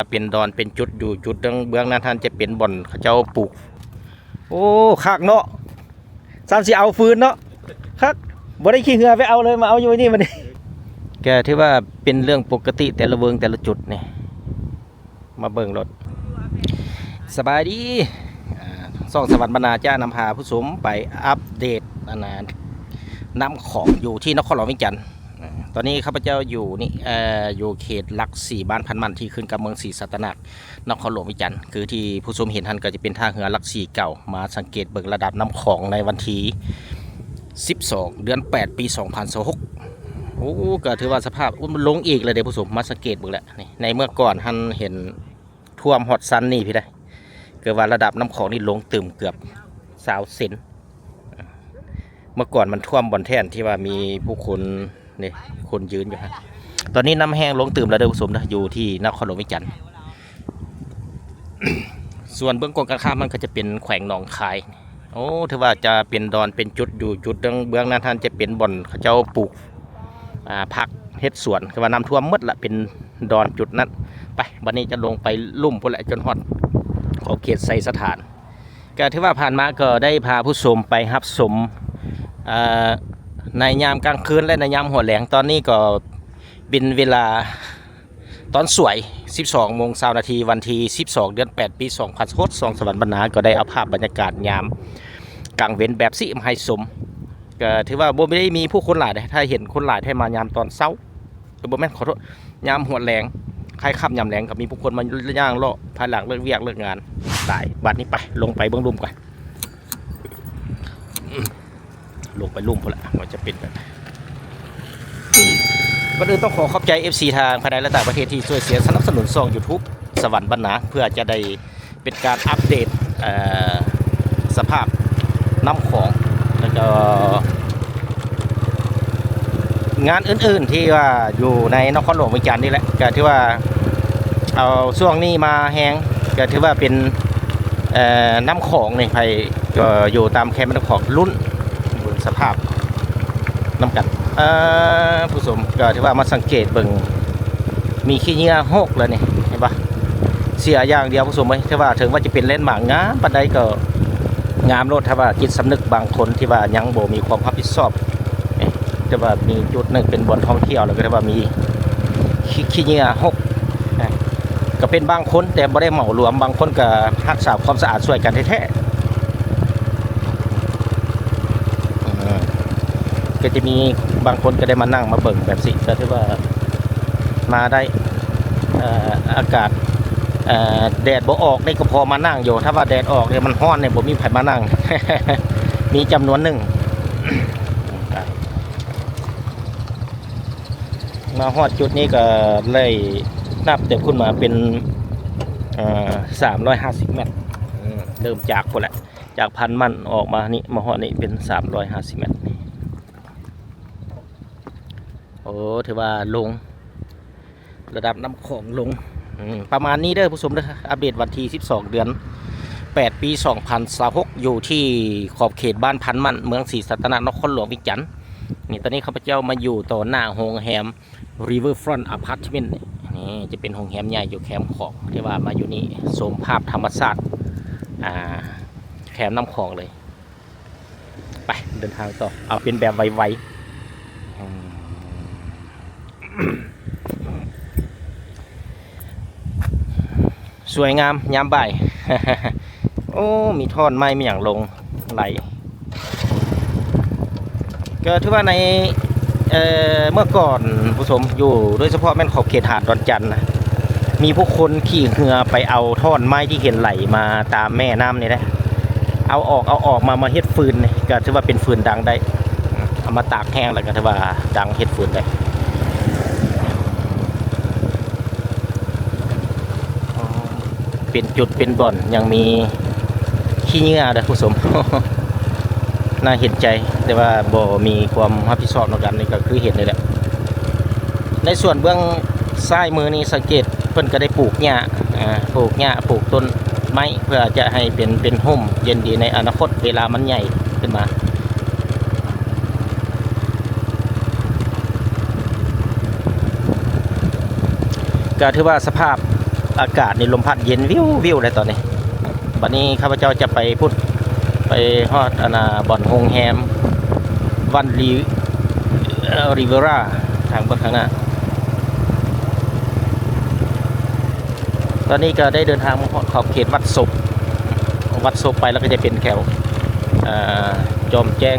เป็นดอนเป็นจุดอยู่จุดเบื้องนั้นท่านจะเป็นบ่อนเขาเจ้าปลูกโอ้คักเนาะซ้ำสิเอาฟืนเนาะคักบ่ได้ขี้เหือไปเอาเลยมาเอาอยู่นี่มันแกที่ว่าเป็นเรื่องปกติแต่ละเวิงแต่ละจุดนี่มาเบิ่งรถสบายดีส่องสวรรค์บรรณาจ้านำพาผู้ชมไปอัปเดตนำของอยู่ที่นครหลวงวิจันทร์ตอนนี้ข้าพเจ้าอยู่นี่อยู่เขตหลักสี่บ้านพันมันที่ขึ้นกับเมืองศรีสัตนคนครหลวงวิจันทร์คือที่ผู้ชมเห็นท่านก็จะเป็นท่าเรือหลักสี่เก่ามาสังเกตเบิ่งระดับน้ำของในวันที่12 เดือน 8 ปี 2026โอ้ก็ถือว่าสภาพมันลงอีกเลยเดี๋ยวผู้ชมมาสังเกตเบิ่งแหละนี่ในเมื่อก่อนท่านเห็นท่วมฮอดซันนี่พี่ได้เกิดว่าระดับน้ำของนี่ลงตึมเกือบ20 เซนเมื่อก่อนมันท่วมบ่อนแท่นที่ว่ามีผู้คนนี่คนยืนอยู่ฮะตอนนี้น้ำแห้งลงตื่มแล้วเด้อผู้ชมนะอยู่ที่นครหลวงวิจันทร์ ส่วนเบื้องกองการข้ามมันก็จะเป็นแขวงหนองคายโอ้ถือว่าจะเป็นดอนเป็นจุดอยู่จุดเบื้องนั้นท่านจะเป็นบ่อนเขาเจ้าปลูกผักเฮ็ดสวนคือว่าน้ำท่วมหมดละเป็นดอนจุดนั้นไปวันนี้จะลงไปลุ่มพุ่นแหละจนฮอดขอบเขตไซสถานก็ถือว่าผ่านมาก็ได้พาผู้ชมไปรับชมในยามกลางคืนและในยามหัวแหลงตอนนี้ก็เป็นเวลาตอนสวย 12:20 น.วันที่12 เดือน 8 ปี 2022ส่องสวรรค์บรรณาก็ได้เอาภาพบรรยากาศยามกลางเว้นแบบสิมาให้ชมก็ถือว่าบ่ได้มีผู้คนหลายถ้าเห็นคนหลายให้มายามตอนเช้าบ่แม่นขอโทษยามหัวแหลงใครขับยามแหลงก็มีผู้คนมาย่างเลาะภายหลังเลิกเวียกเลิกงานตายบัดนี้ไปลงไปเบื้องลุ่มก่อนลงไปลุ่มพอละว่าจะเป็นแบบก่อนอื่นต้องขอบใจ FC ทางภายในและต่างประเทศที่ช่วยเสียสนับสนุนช่อง YouTube สวรรค์บรรณาเพื่อจะได้เป็นการอัปเดตสภาพน้ำของแล้วก็งานอื่นๆที่ว่าอยู่ในนครหลวงวิจันทร์นี่แหละก็ถือว่าเอาช่วงนี้มาแห้งก็ถือว่าเป็นน้ำของในภัยก็อยู่ตามแคมป์น้ำของรุ่นสภาพน้ำกันผู้ชมก็ถือว่ามาสังเกตเบิ่งมีขี้เหงื่อหกเลยนี่เห็นปะเสียอย่างเดียวผู้ชมไหมถ้าว่าถึงว่าจะเป็นเล่นหมากงามปัจจัยก็งามโลดถ้าว่าจิตสำนึกบางคนที่ว่ายังบ่มีความรับผิดชอบแต่ว่ามีจุดหนึ่งเป็นบ่อนท่องเที่ยวแล้วก็ถือว่ามีขี้เหงื่อหกก็เป็นบางคนแต่บ่ได้เหมารวมบางคนก็รักษาความสะอาดช่วยกันแท้ก็จะมีบางคนก็ได้มานั่งมาเบิ่งแบบสิก็ถือว่ามาได้อากาศแดดบ่ออกได้ก็พอมานั่งอยู่ถ้าว่าแดดออกเนี่ยมันร้อนเนี่ยผมมีไผมานั่ง มีจำนวนหนึ่ง มาฮอดจุดนี้ก็เลยนับเต็มขึ้นมาเป็น350 เมตรเริ่มจากคนละจากพันมันออกมานี่มาฮอดนี่เป็น350 เมตรโอ้ถือว่าลงระดับน้ำของลงประมาณนี้เด้อผู้ชมเด้ออัปเดตวันที่12 เดือน 8 ปี 2026อยู่ที่ขอบเขตบ้านพันมันเมืองศรีสัตนนครหลวงวิจันทร์นี่ตอนนี้ข้าพเจ้ามาอยู่ต่อหน้าโรงแรม Riverfront Apartment นี่จะเป็นโรงแรมใหญ่อยู่แคมป์ของที่ว่ามาอยู่นี่ชมภาพธรรมชาติแคมป์น้ำของเลยไปเดินทางต่อเอาเป็นแบบไวๆสวยงามยามบ่าย โอ้มีท่อนไม้มีอย่างลงไหลก็ถือว่าในเมื่อก่อนผู้ชมอยู่โดยเฉพาะแม่นขอบเขตหาดดอนจันนะมีผู้คนขี่เรือไปเอาท่อนไม้ที่เห็นไหลมาตามแม่น้ำนี่นะเอาออกมาเฮ็ดฟืนนี่ก็ถือว่าเป็นฟืนดังได้เอามาตากแห้งแล้วก็ถือว่าดังเฮ็ดฟืนได้เป็นจุดเป็นบ่อนยังมีขี้เหงื่อเด้อผู้ชม น่าเห็นใจแต่ว่าบ่มีความรับผิดชอบในกันนี่ก็คือเห็นเลยแหละในส่วนเบื้องซ้ายมือนี้สังเกตเพิ่นก็ได้ปลูกหญ้าปลูกต้นไม้เพื่อจะให้เป็นร่มเย็นดีในอนาคตเวลามันใหญ่ขึ้นมาก็ถือว่าสภาพ อากาศนี่ลมพัดเย็นวิววิวเลยตอนนี้บัดนี้ข้าพเจ้าจะไปพูดไปฮอดบ่อนโฮงแฮมวันริเวร่าทางบนข้างหน้าตอนนี้ก็ได้เดินทางมาขอบเขตวัดศพไปแล้วก็จะเป็นแถวจอมแจ้ง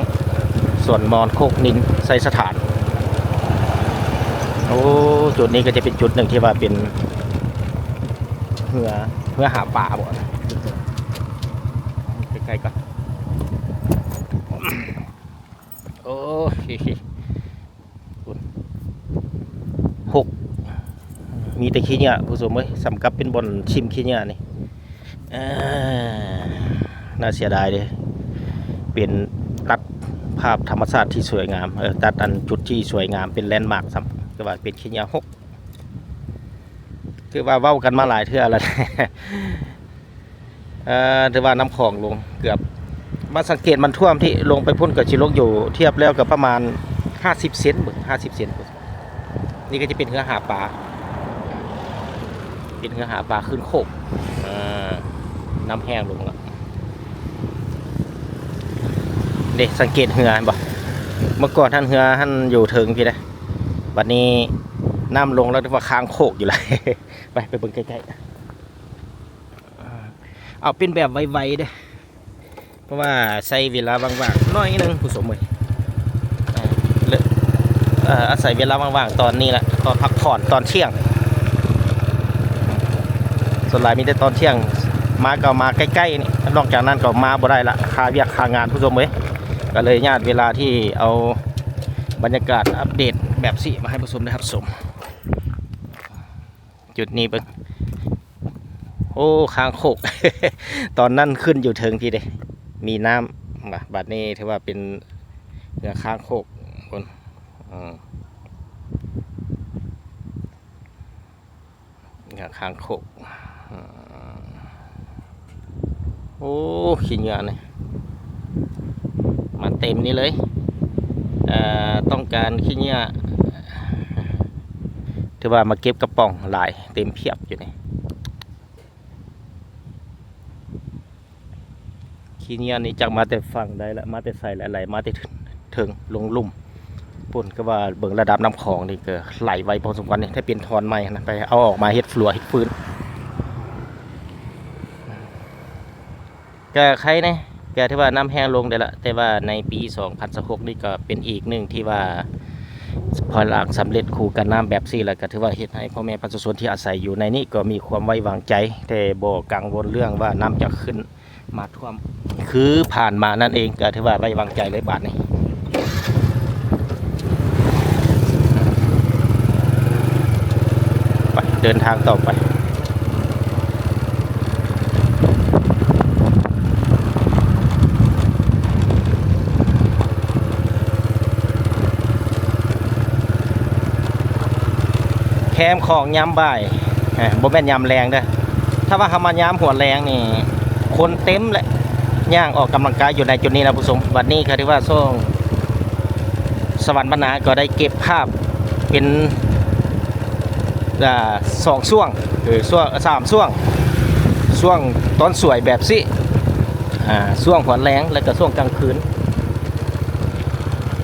ส่วนมอนโคกนินไซสถานโอ้จุดนี้ก็จะเป็นจุดหนึ่งที่ว่าเป็นเพื่อหาปลาบ่ใกล้ๆก่อนโอ้6มีแต่ขี้เนี่ยผู้ชมเอ้ยสำกับเป็นบอลชิมขี้เนี่ยนี่น่าเสียดายเลยเป็นตัดภาพธรรมชาติที่สวยงามตัดอันจุดที่สวยงามเป็นแลนด์มาร์คซ้ำคือว่าเป็นขี้เนี่ย6คือว่าเว้ากันมาหลายเทื่อแล้วถือว่าน้ำคลองลงเกือบมาสังเกตมันท่วมที่ลงไปพุ่นกับชิลกอยู่เทียบแล้วกับประมาณ50 เซน50 เซนนี่ก็จะเป็นเรือหาปลาขึ้นโคกน้ำแห้งลงแล้วเด็กสังเกตเรือบ่เมื่อก่อนท่านเรือท่านอยู่เทิงพี่นะบัดนี้น้ำลงแล้วว่าค้างโคกอยู่เลย ไปเบิ่งใกล้ๆเอาเป็นแบบไวๆเด้เพราะว่าใช้เวลาว่างๆน้อยนึงผู้ชมเลยอาศัยเวลาว่างๆตอนนี้แหละตอนพักผ่อนตอนเที่ยงส่วนหลายมีแต่ตอนเที่ยงมาก็มาใกล้ๆนี่นอกจากนั้นก็มาบ่ได้ละคาเวียกคางานผู้ชมเลยก็เลยญาติเวลาที่เอาบรรยากาศอัปเดตแบบสิมาให้ผู้ชมได้รับชมจุดนี้เบิ่งโอ้ค้างโคก ตอนนั้นขึ้นอยู่เทิงทีเดียมีน้ำบัดนี้ถือว่าเป็นเรือค้างโคกคนเรือค้างโคกโอ้ขี้เหงื่อนี่มาเต็มนี่เลยต้องการขี้เหงื่อถือว่ามาเก็บกระป๋องหลายเต็มเพียบอยู่นี่ขี้เหงื่อนี่จากมาแต่ฝั่งได้ละมาแต่ใส่ไหลมาแต่ถึงลงลุ่มปุ่นก็ว่าเบิ่งระดับน้ำคลองนี่ก็ไหลไวพอสมควรนี่ถ้าเป็นทอนใหม่นะไปเอาออกมาเฮ็ดฟลัวเฮ็ดพื้นก็ใครเนี่ยก็ที่ว่าน้ำแห้งลงได้ละแต่ว่าในปี2016นี่ก็เป็นอีกหนึ่งที่ว่าพอหลังสำเร็จคู่กันน้ำแบบซี่แล้วก็ถือว่าเฮ็ดให้พ่อแม่ประชาชนที่อาศัยอยู่ในนี้ก็มีความไว้วางใจแต่บ่กังวลเรื่องว่าน้ำจะขึ้นมาท่วมคือผ่านมานั่นเองก็ถือว่าไว้วางใจเลยบาทนี้ไปเดินทางต่อไปแคมของย้ำบ่ายบ่แม่นย้ำแรงเด้อถ้าว่าทำมาย้ำหัวแรงนี่คนเต็มเลยย่างออกกำลังกายอยู่ในจุดนี้นะผู้ชมวันนี้ก็ถือว่าช่วงสวรรค์บรรณาก็ได้เก็บภาพเป็น2 ช่วง3 ช่วงตอนสวยแบบสิช่วงหัวแรงแล้วก็ช่วงกลางคืน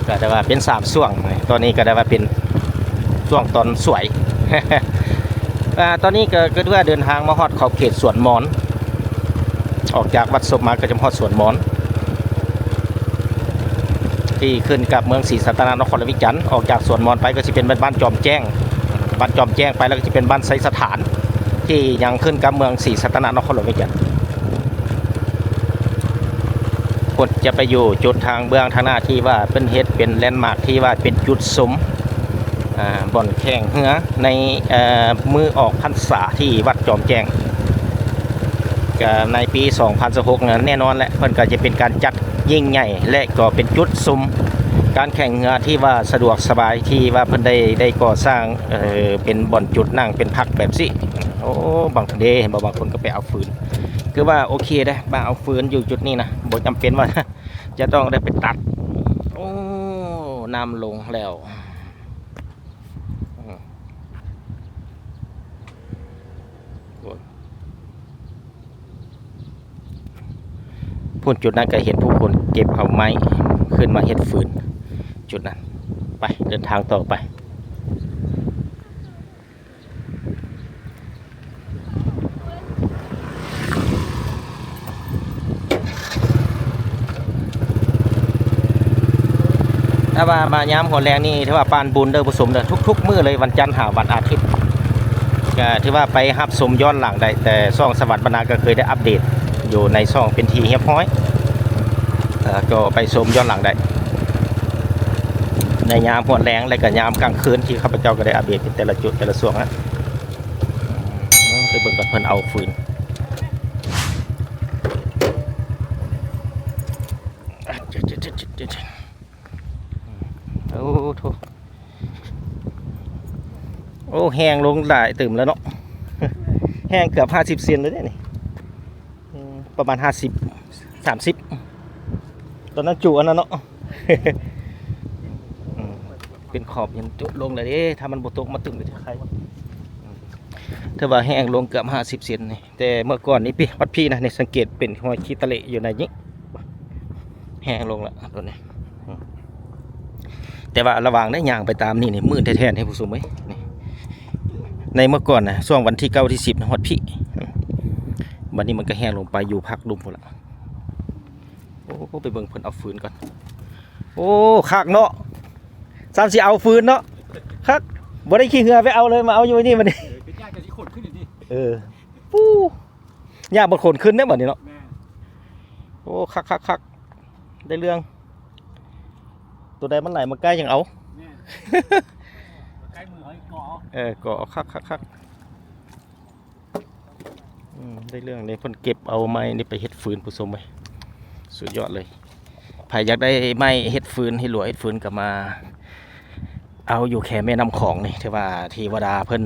ก็ได้ว่าเป็น3 ช่วงตอนนี้ก็ได้ว่าเป็นช่วงตอนสวย ตอนนี้ก็ด้วยเดินทางมาฮอดขอบเขตสวนมอนออกจากวัดศพมาก็จะฮอดสวนมอนที่ขึ้นกับเมืองศรีสัตนานครวิจันทร์ออกจากสวนมอนไปก็จะเป็นบ้านจอมแจ้งไปแล้วก็จะเป็นบ้านไซสถานที่ยังขึ้นกับเมืองศรีสัตนานครวิจันทร์คนจะไปอยู่จุดทางเบื้องทางหน้าที่ว่าเป็นเฮ็ดเป็นแลนด์มาร์คที่ว่าเป็นจุดสมบ่อนแข่งเหือในมือออกพรรษาที่วัดจอมแจ้งในปี2016นั้นแน่นอนแหละเพิ่นก็จะเป็นการจัดยิ่งใหญ่และก็เป็นจุดซุ่มการแข่งเหือที่ว่าสะดวกสบายที่ว่าเพิ่นได้ก่อสร้างเป็นบ่อนจุดนั่งเป็นพักแบบสิโอ้บางทีเห็นบางคนก็ไปเอาฟืนคือว่าโอเคได้มาเอาฟืนอยู่จุดนี้นะบ่จำเป็นว่าจะต้องได้ไปตัดโอ้น้ำลงแล้ว พุ่นจุดนั้นก็เห็นผู้คนเก็บเอาไม้ขึ้นมาเฮ็ดฟืนจุดนั้นไปเดินทางต่อไปถ้าว่ามายามหัวแรงนี่ถือว่าปานบุญเด้อผสมเด้อทุกๆมื้อเลยวันจันทร์หาวันอาทิตย์ก็ถือว่าไปรับชมย้อนหลังได้แต่ช่องสวัสดิ์บรรณาก็เคยได้อัปเดตอยู่ในช่องเป็นทีเรียบร้อยก็ไปชมย้อนหลังได้ในยามหัวแรงและก็ยามกลางคืนที่ข้าพเจ้าก็ได้อัปเดตเป็นแต่ละจุดแต่ละช่วงนะไปเบิ่งกับเพิ่นเอาฟืนโอ้โถโอ้แห้งลงหลายตื่มแล้วเนาะแห้งเกือบ50เซนเลยเนี่ยประมาณ50 30ตอนนั้นจุอันนั้นเนาะเป็นขอบยังจุลงเลยเด้ถ้ามันบ่ตกมาตึงเลยใครถ้าว่าแห้งลงเกือบ50เซนนี่แต่เมื่อก่อนนี้พี่วัดพี่นะในสังเกตเป็นหอยขี้ตะเละอยู่ในนี้แห้งลงแล้วตัวนี้แต่ว่าระหว่างได้ย่างไปตามนี่มืดแท้ๆให้ผู้ชมไหมนี่ในเมื่อก่อนนะช่วงวันที่9ที่10นะฮอดพี่วันนี้มันก็แห้งลงไปอยู่พักลุมพุ่นละโอ้ไปเบิ่งเพิ่นเอาฟืนก่อนโอ้คักเนาะ3 4เอาฟืนเนาะคักบ่ได้ขี้เหือไปเอาเลยมาเอาอยู่นี่มันนี่เป็นยากจะสิขนขึ้นนี่ปู้ยากบ่ขนขึ้นได้บัดนี้เนาะโอ้คักได้เรื่องตัวใดมันไหลมาใกล้ยังเอาใกล้มือให้ก่อก่อคักได้เรื่องนี้เพิ่นเก็บเอาไม้นี่ไปเฮ็ดฟืนผู้ชมไปสุดยอดเลยใครอยากได้ไม้เฮ็ดฟืนให้หลวเฮ็ดฟืนก็มาเอาอยู่แค่แม่น้ำของนี่ที่ว่าเทวดาเพิ่น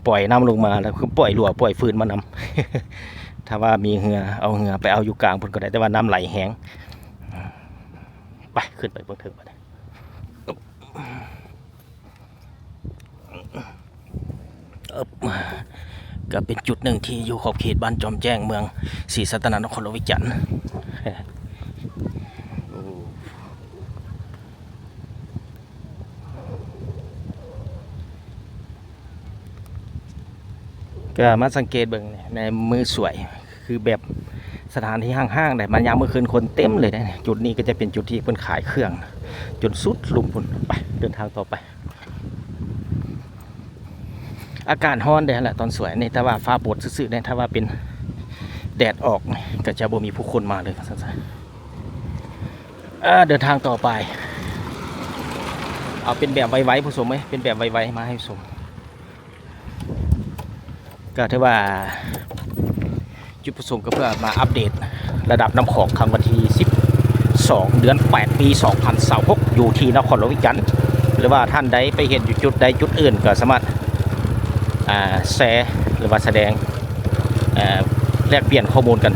ปล่อยน้ำลงมาแล้วคือปล่อยหลวปล่อยฟืนมานำถ้าว่ามีเหือเอาเหือไปเอาอยู่กลางเพิ่นก็ได้แต่ว่าน้ำไหลแห้งไปขึ้นไปเบิ่งเถิงไปก็เป็นจุดหนึ่งที่อยู่ขอบเขตบ้านจอมแจ้งเมืองศรีสัตนนครวิจันทร์ก็มาสังเกตเบิ่งในมือสวยคือแบบสถานที่ห้างๆได้มันยามเมื่อคืนคนเต็มเลยนะจุดนี้ก็จะเป็นจุดที่เพิ่นขายเครื่องจนสุดลุมพุ่นไปเดินทางต่อไปอากาศร้อนได้แหละตอนสวยนี่แต่ว่าฟ้าโปรดซื่อๆเนี่ยถ้าว่าเป็นแดดออกก็จะบ่มีผู้คนมาเลยสั้นๆเดินทางต่อไปเอาเป็นแบบไวๆผู้ชมไหมเป็นแบบไวๆมาให้ชมก็ถือว่าจุดประสงค์ก็เพื่อมาอัปเดตระดับน้ำของครั้งวันที่12 เดือน 8 ปี 2026อยู่ที่นครหลวงวิจันทร์หรือว่าท่านใดไปเห็นอยู่จุดใดจุดอื่นก็สามารถแชร์หรือว่าแสดงแลกเปลี่ยนข้อมูลกัน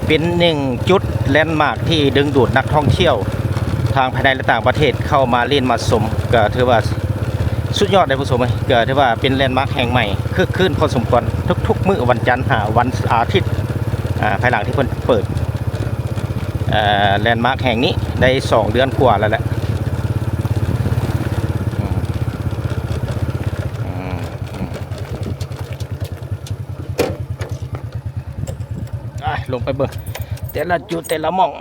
เป็นหนึ่งจุดแลนด์มาร์คที่ดึงดูดนักท่องเที่ยวทางภายในและต่างประเทศเข้ามาเล่นมาชมก็ถือว่าสุดยอดเลยผู้ชมก็ถือว่าเป็นแลนด์มาร์คแห่งใหม่คึกคืนพอสมควรทุกๆมื้อวันจันทร์หาวันอาทิตย์ภายหลังที่เพิ่นเปิดแลนด์มาร์คแห่งนี้ได้2 เดือนกว่าแล้วแหละลงไปเบิ่งแต่ละจุดแต่ละหม่อง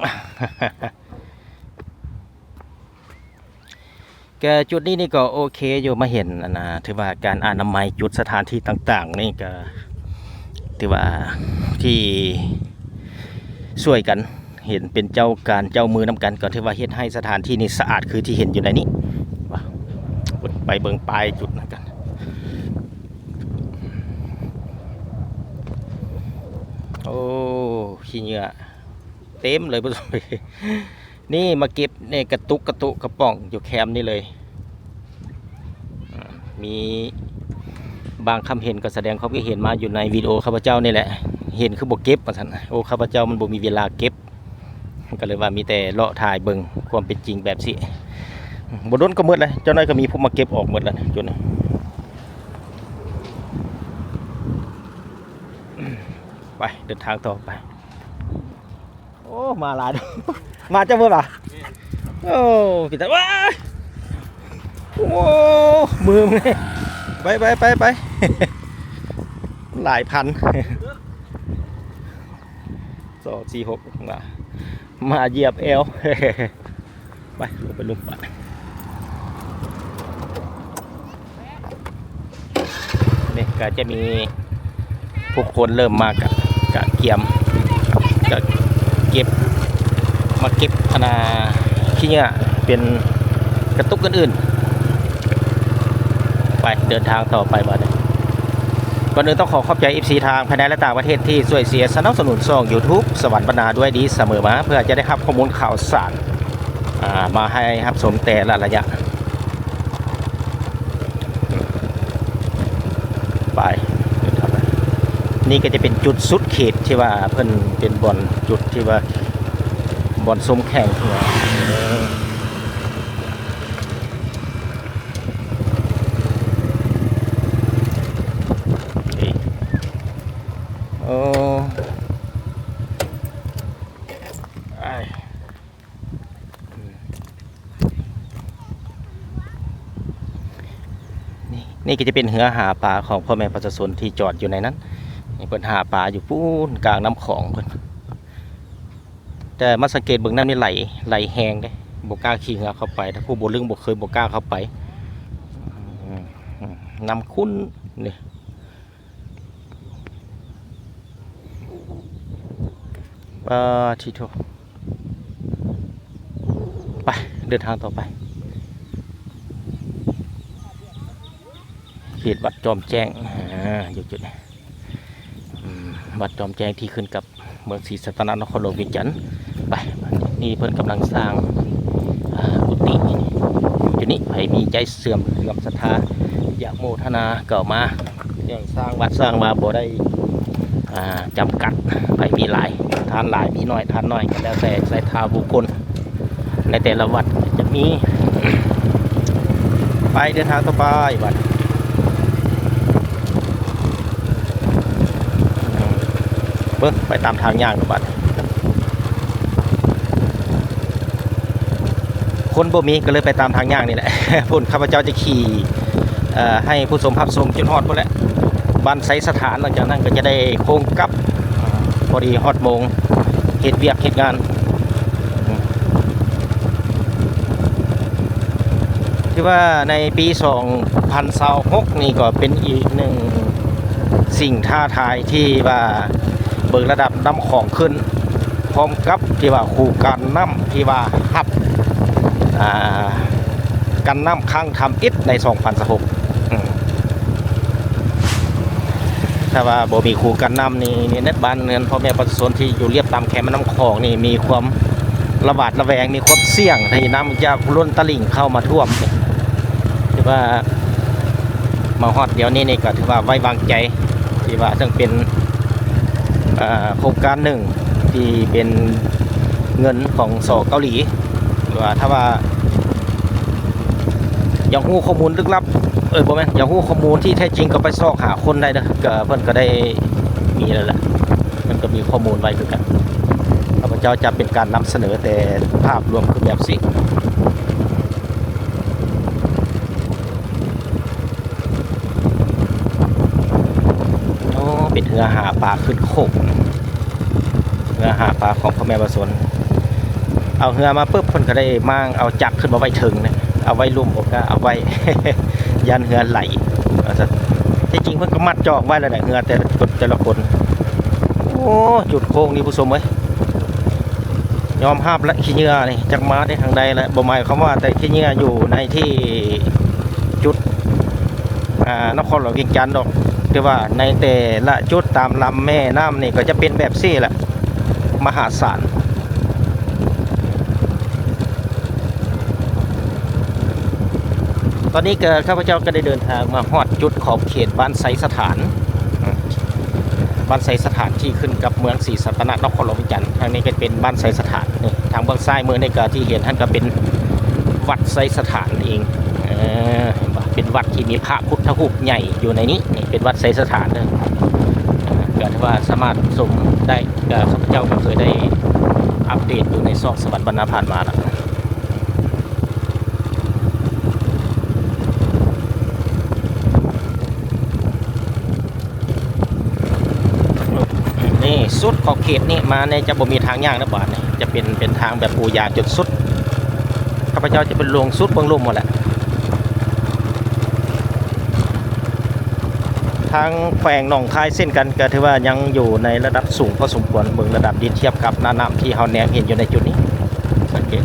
แกจุดนี้นี่ก็โอเคอยู่มาเห็นนะถือว่าการอนามัยจุดสถานที่ต่างๆนี่ก็ถือว่าที่ช่วยกันเห็นเป็นเจ้าการเจ้ามือน้ำกันก็ถือว่าเฮ็ดให้สถานที่นี้สะอาดคือที่เห็นอยู่ในนี้ไปเบิ่งปลายจุดนะกันโอ้ขี้เหงื่อเต็มเลยผู้ชมนี่มาเก็บเนี่ยกระตุกกระป๋องอยู่แคมป์นี่เลยมีบางคำเห็นก็แสดงเขาก็เห็นมาอยู่ในวิดีโอข้าพเจ้านี่แหละเห็นคือบอกเก็บมาสันโอ้ข้าพเจ้ามันบ่มีเวลาเก็บก็เลยว่ามีแต่เลาะถ่ายเบิ่งความเป็นจริงแบบสิ บ่โดนก็หมดเลยเจ้าน้อยก็มีผู้มาเก็บออกหมดแล้วจุดนี้ไปเดินทางต่อไปโอ้มาหลาย มาจังบ่ล่ะโอ้พี่ตาว้าโอ้มือมึงนี่ไป หลายพัน 2 4 6มาเหยียบเอว ไปลงไปลุมปะนี่ก็จะมีผู้คนเริ่มมากับเกียมกับเก็บมาเก็บธนาขี้เหงื่อเป็นกระตุกอื่นๆไปเดินทางต่อไปบ้านนี้ก่อนอื่นต้องขอขอบใจ FC ทางภายในและต่างประเทศที่ช่วยเสียสนับสนุนช่อง YouTube สวรรค์บรรณาด้วยดีเสมอมาเพื่อจะได้รับข้อมูลข่าวสารมาให้รับชมแต่ละระยะไปนี่ก็จะเป็นจุดสุดเขตที่ว่าเพิ่นเป็นบ่อนจุดที่ว่าบ่อนซุ้มแข่งโอ้นี่ก็จะเป็นเหือหาปลาของพ่อแม่ประชาชนที่จอดอยู่ในนั้นนี่เพิ่นหาปลาอยู่ปูนกลางน้ำของเพิ่นแต่มาสังเกตเบื้องน้ำนี่ไหลแห้งเด้บ่กล้าขี่เหือเข้าไปถ้าผู้บ่ลึงบ่เคยบ่กล้าเข้าไปน้ำคุ้นนี่ทีโทไปเดินทางต่อไปเขตวัดจอมแจ้งอยู่จุดนี้วัดจอมแจ้งที่ขึ้นกับเมืองศรีสัตนนครหลวงเวียงจันทร์ไปนี่เพิ่นกำลังสร้างกุฏิอยู่จุดนี้ใครมีใจเสื่อมเสื่อมศรัทธาอยากโมทนาเก่ามาอย่างสร้างวัดสร้างมาบ่ได้จำกัดไปมีหลายทานหลายมีน้อยทานน้อยก็แล้วแต่ใส่ทาบุคคลในแต่ละวัดจะมีไปเดินทางต่อไปวัดเบิ้งไปตามทางย่างกับบัดคนบ่มีก็เลยไปตามทางย่างนี่แหละ พุ่นข้าพเจ้าจะขี่ให้ผู้ชมภาพชมจนฮอดพุ่นแหละบ้านไซสถานหลังจากนั้นก็จะได้โค้งกลับพอดีฮอดโมงเหตุเวียกเหตุงานที่ว่าในปี2026นี่ก็เป็นอีกหนึ่งสิ่งท้าทายที่ว่าเบิกระดับน้ำของขึ้นพร้อมกับที่ว่าคู่การน้ำที่ว่าฮับกันน้ำข้างทำอิฐใน2026ถ้าว่าบ่มีคู่กันน้ำนี่เน็ตบ้านเงินพ่อแม่ประชาชนที่อยู่เรียบตามแคมน้ำคลองนี่มีความระบาดระแวงมีความเสี่ยงที่น้ำจะล้นตลิ่งเข้ามาท่วมถือว่ามาฮอดเดี๋ยวนี้นี่ก็ถือว่าไว้วางใจที่ว่าซึ่งเป็นโครงการหนึ่งที่เป็นเงินของส.เกาหลีว่าถ้าว่าอย่างหู้ข้อมูลลึกลับบ่แม่นอย่างหู้ข้อมูลที่แท้จริงก็ไปซอกหาคนได้เด้อก็เพิ่นก็ได้มีแล้วแหละมันก็มีข้อมูลไว้คือกันข้าพเจ้าจะเป็นการนำเสนอแต่ภาพรวมคือแบบสิโอ้เป็นเหือหาปลาขึ้นโคกเหือหาปลาของพ่อแม่ประสนเอาเหือมาปุ๊บเพิ่นก็ได้มั่งเอาจักขึ้นมาไว้ถึงเนี่ยเอาไว้ลุ่มผมก็เอาไว้ ยันเหือไหลที่จริงเพิ่นก็มัดจอกไว้แล้วแหละเหือแต่ละคนโอ้จุดโค้งนี่ผู้ชมเอ้ยยอมห้ามและขี้เหงื่อนี่จักมาได้ทางใดแล้วบ่หมายความว่าแต่ขี้เหงื่ออยู่ในที่จุดนครหลวงเวียงจันทร์ดอกแต่ว่าในแต่ละจุดตามลำแม่น้ำนี่ก็จะเป็นแบบซี่แหละมหาศาลตอนนี้ข้าพเจ้าก็ได้เดินทางมาฮอดจุดขอบเขตบ้านไซสถานที่ขึ้นกับเมืองศรีสัตนนครหลวงเวียงจันทร์ทางนี้ก็เป็นบ้านไซสถานนี่ทางเบื้องซ้ายมือในกาที่เห็นท่านก็เป็น วัดไซสถานเองเห็นปะเป็นวัดที่มีพระพุทธรูปใหญ่อยู่ในนี้นี่เป็นวัดไซสถานเลยก็ถือว่าสามารถชมได้ก็ข้าพเจ้าก็เคยได้อัปเดตอยู่ในซอกสวรรค์บรรณาผ่านมาแล้วนี่สุดขอบเขตนี่มาในจะบ่มีทางย่างนะบ้านนี่จะเป็นทางแบบปูยาจนสุดข้าพเจ้าจะเป็นลงสุดเบื้องลุ่มหมดแหละทางแขวงหนองคายเส้นกันก็ถือว่ายังอยู่ในระดับสูงพอสมควรเบื้องระดับดินเทียบกับหน้าน้ำที่เฮาแนมเห็นอยู่ในจุดนี้สังเกต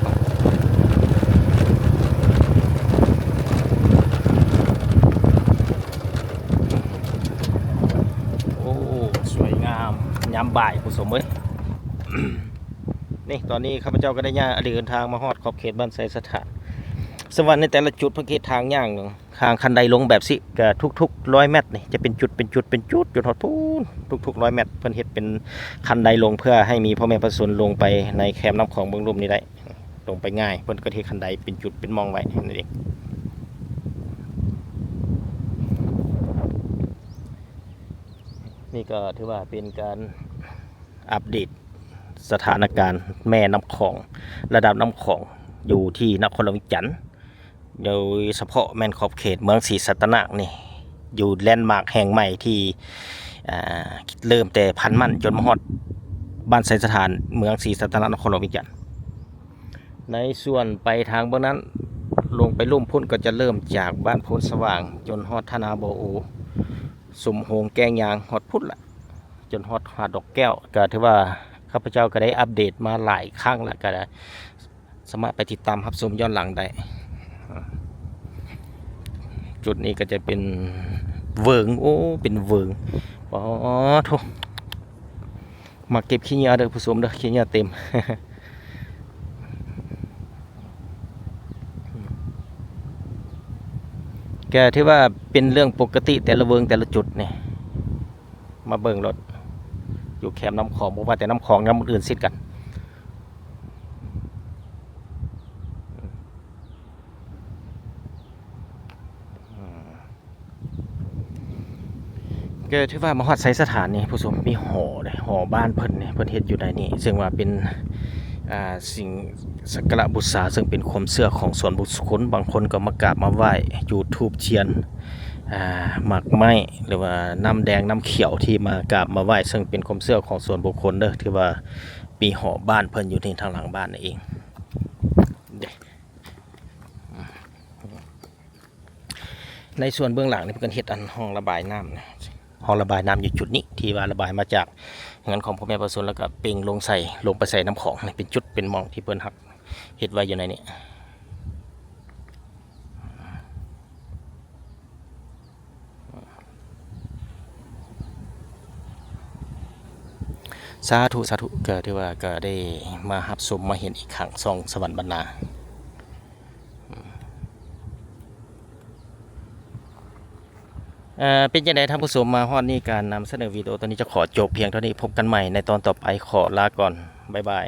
โอ้สวยงามยามบ่ายผู้ชมเอ้ย นี่ตอนนี้ข้าพเจ้าก็ได้ย่างเดินทางมาฮอดขอบเขตบ้านไซสถานสวรรค์ในแต่ละจุดเพื่อเขตทางย่างทางคันไดลงแบบสิก็ทุกๆ100 เมตรนี่จะเป็นจุดจุดฮอดพูนทุกๆ100 เมตรเพิ่นเฮ็ดเป็นคันไดลงเพื่อให้มีพ่อแม่ประชาชนลงไปในแคมป์น้ำของเบื้องลุ่มนี้ได้ลงไปง่ายเพิ่นก็เฮ็ดคันไดเป็นจุดเป็นมองไว้นั่นเองนี่ก็ถือว่าเป็นการอัปเดตสถานการณ์แม่น้ำของระดับน้ำของอยู่ที่นครหลวงวิจันทร์โดยเฉพาะแม่นขอบเขตเมืองศรีสัตนะนี่อยู่แลนด์มาร์คแห่งใหม่ที่เริ่มแต่พันมั่นจนมาฮอดบ้านไซสถานเมืองศรีสัตนะนครหลวงวิจันทร์ในส่วนไปทางเบื้องนั้นลงไปลุ่มพุ่นก็จะเริ่มจากบ้านโพนสว่างจนฮอดธนาโบโอสมโฮงแกงยางฮอดพุ่นละจนฮอดหาดดอกแก้วก็ถือว่าข้าพเจ้าก็ได้อัปเดตมาหลายครั้งแล้วก็สามารถไปติดตามรับชมย้อนหลังได้จุดนี้ก็จะเป็นเวิงโอ้เป็นเวิงอ๋อโถมาเก็บขี้เหงื่อเด้อผู้ชมเด้อขี้เหงื่อเต็ม แกที่ว่าเป็นเรื่องปกติแต่ละเวิงแต่ละจุดนี่มาเบิ่งรถอยู่แคมป์น้ำของบอกว่าแต่น้ำของน้ำอื่นซิดกันก็ถือว่ามาฮอดไซสถานนี่ผู้ชมมีหอเลยหอบ้านเพิ่นนี่เพิ่นเฮ็ดอยู่ในนี้ซึ่งว่าเป็นสิ่งสักการะบูชาซึ่งเป็นความเชื่อของส่วนบุคคลบางคนก็มากราบมาไหว้ยูทูบเทียนหมากไม้หรือว่าน้ำแดงน้ำเขียวที่มากราบมาไหว้ซึ่งเป็นความเชื่อของส่วนบุคคลเด้อที่ว่ามีหอบ้านเพิ่นอยู่ที่ทางหลังบ้านนั่นเองในส่วนเบื้องหลังนี่เป็นเฮ็ดอันห้องระบายน้ำนะห้องระบายน้ำอยู่จุดนี้ที่ว่าระบายมาจากเงินของพ่อแม่ประชาชนแล้วก็เป่งลงไปใส่น้ำของนี่เป็นจุดเป็นมองที่เพิ่นหักเฮ็ดไว้อยู่ในนี้สาธุก็ที่ว่าก็ได้มารับชมมาเห็นอีกครั้งส่องสวรรค์บรรณาเป็นยังไงท่านผู้ชมมาฮอดนี่การนำเสนอวิดีโอตอนนี้จะขอจบเพียงเท่านี้พบกันใหม่ในตอนต่อไปขอลาก่อนบ๊ายบาย